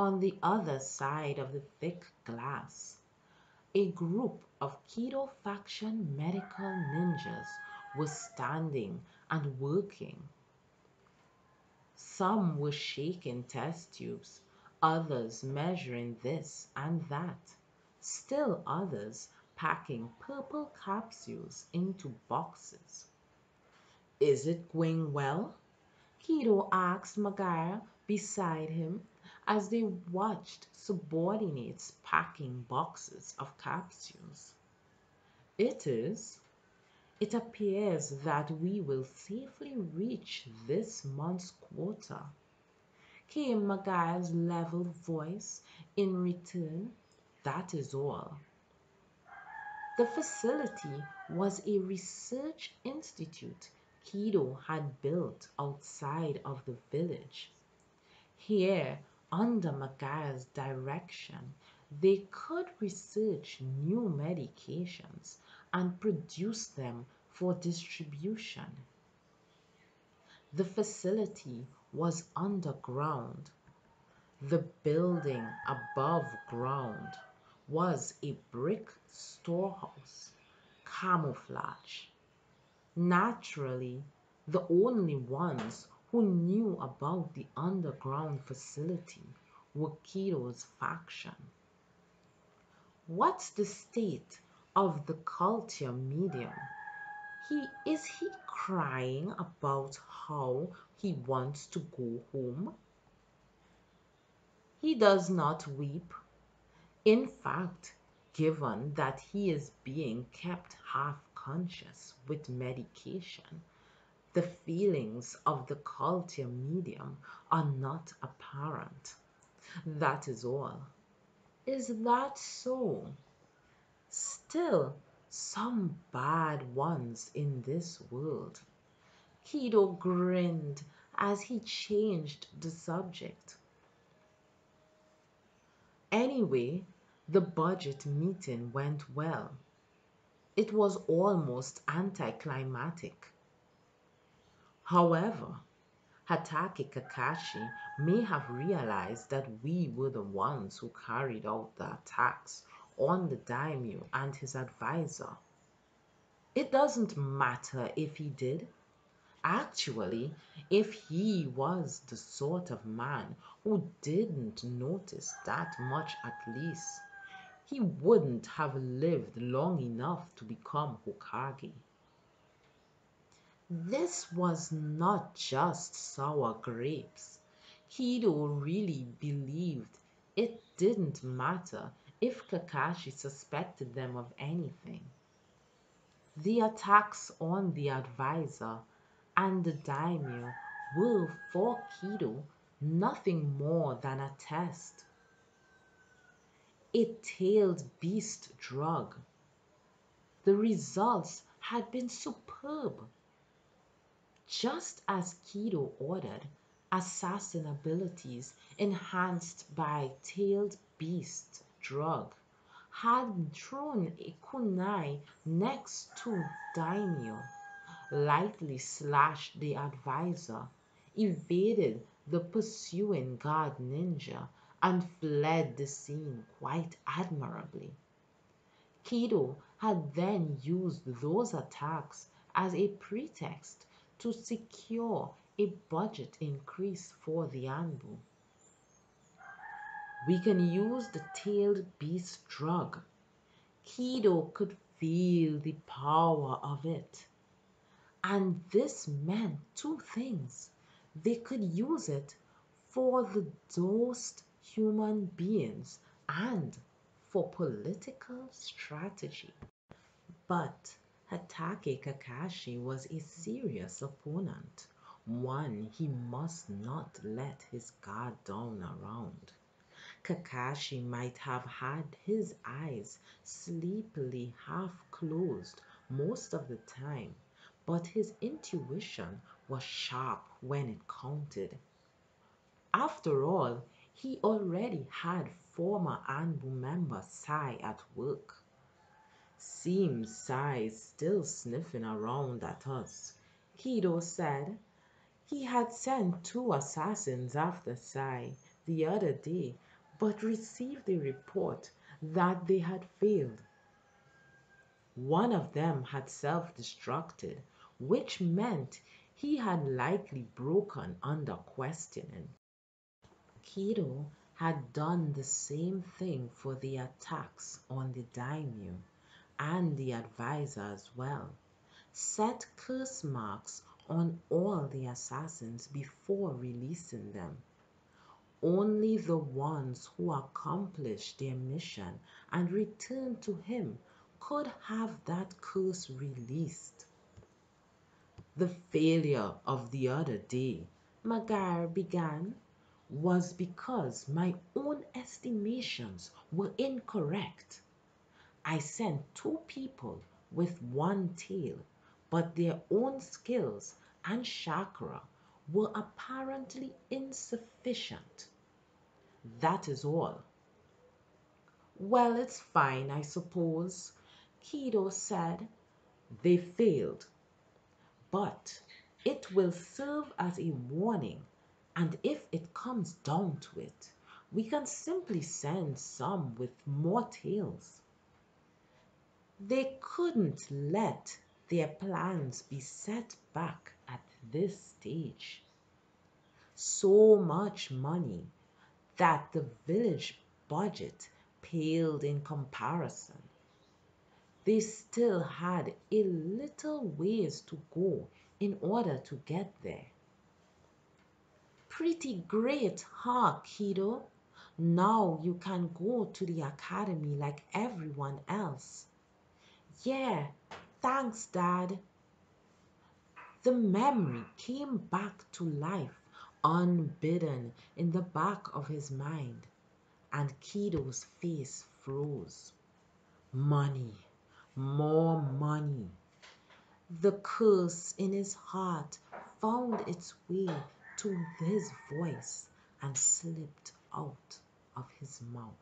On the other side of the thick glass, a group of Keto faction medical ninjas was standing and working. Some were shaking test tubes, others measuring this and that, still others packing purple capsules into boxes. Is it going well? Keto asked Maguire beside him as they watched subordinates packing boxes of capsules. It is. It appears that we will safely reach this month's quota, came Maguire's level voice in return. That is all. The facility was a research institute Kido had built outside of the village. Here, under Maguire's direction, they could research new medications and produce them for distribution. The facility was underground. The building above ground was a brick storehouse, camouflage. Naturally, the only ones who knew about the underground facility were Kito's faction. What's the state of the culture medium? Is he crying about how he wants to go home? He does not weep. In fact, given that he is being kept half conscious with medication, the feelings of the culture medium are not apparent. That is all. Is that so? Still, some bad ones in this world. Kido grinned as he changed the subject. Anyway, the budget meeting went well. It was almost anticlimactic. However, Hatake Kakashi may have realized that we were the ones who carried out the attacks on the daimyo and his advisor. It doesn't matter if he did. Actually, if he was the sort of man who didn't notice that much at least, he wouldn't have lived long enough to become Hokage. This was not just sour grapes. Kido really believed it didn't matter if Kakashi suspected them of anything. The attacks on the advisor and the daimyo were for Kido nothing more than a test. A tailed beast drug. The results had been superb. Just as Kido ordered, assassin abilities enhanced by tailed beast drug had thrown a kunai next to daimyo, lightly slashed the advisor, evaded the pursuing guard ninja, and fled the scene quite admirably. Kido had then used those attacks as a pretext to secure a budget increase for the Anbu. We can use the tailed beast drug. Kido could feel the power of it. And this meant two things. They could use it for the dosed human beings and for political strategy. But Hatake Kakashi was a serious opponent, one he must not let his guard down around. Kakashi might have had his eyes sleepily half closed most of the time, but his intuition was sharp when it counted. After all, he already had former Anbu member Sai at work. Seems Sai's still sniffing around at us, Kido said. He had sent two assassins after Sai the other day, but received a report that they had failed. One of them had self destructed, which meant he had likely broken under questioning. Kido had done the same thing for the attacks on the daimyo and the advisor as well, set curse marks on all the assassins before releasing them. Only the ones who accomplished their mission and returned to him could have that curse released. The failure of the other day, Magar began, was because my own estimations were incorrect. I sent two people with one tail, but their own skills and chakra were apparently insufficient. That is all. Well, it's fine, I suppose, Kido said. They failed, but it will serve as a warning, and if it comes down to it, we can simply send some with more tails. They couldn't let their plans be set back at this stage. So much money that the village budget paled in comparison. They still had a little ways to go in order to get there. Pretty great, huh, kiddo? Now you can go to the academy like everyone else. Yeah, thanks, Dad. The memory came back to life unbidden in the back of his mind, and Kido's face froze. Money, more money. The curse in his heart found its way to his voice and slipped out of his mouth.